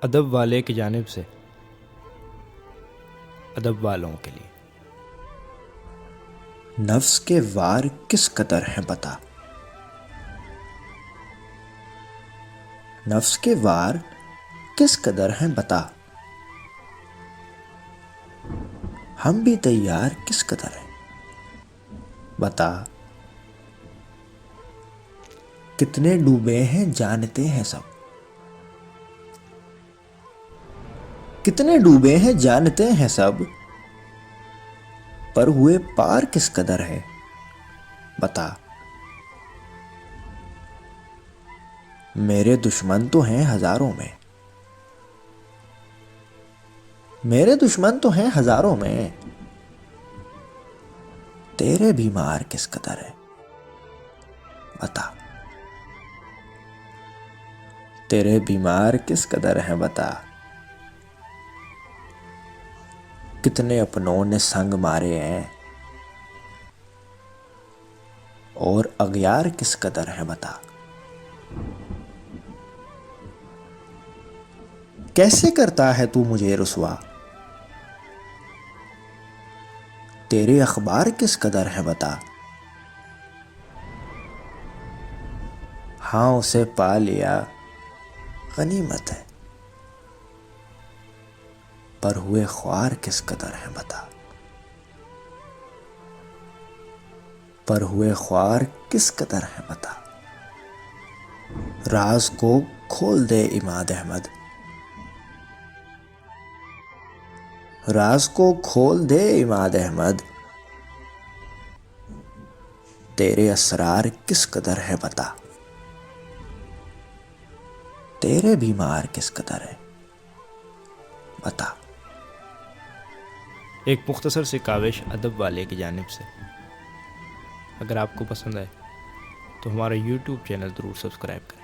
अदब वाले की जानिब से अदब वालों के लिए। नफ्स के वार किस कदर हैं बता। नफ्स के वार किस कदर हैं बता। हम भी तैयार किस कदर हैं बता। कितने डूबे हैं जानते हैं सब। कितने डूबे हैं जानते हैं सब। पर हुए पार किस कदर है बता। मेरे दुश्मन तो हैं हजारों में। मेरे दुश्मन तो हैं हजारों में। तेरे बीमार किस कदर है बता। तेरे बीमार किस कदर है बता। कितने अपनों ने संग मारे हैं और अगयार किस कदर है बता। कैसे करता है तू मुझे रुसवा। तेरे अखबार किस कदर है बता। हाँ उसे पा लिया गनीमत है। पर हुए ख्वार किस कदर है बता। पर हुए ख्वार किस कदर है बता। राज को खोल दे इमाद अहमद। राज को खोल दे इमाद अहमद। तेरे असरार किस कदर है बता। तेरे बीमार किस कदर है बता। एक मुख्तसर सी काविश अदब वाले की जानिब से। अगर आपको पसंद आए तो हमारा YouTube चैनल ज़रूर सब्सक्राइब करें।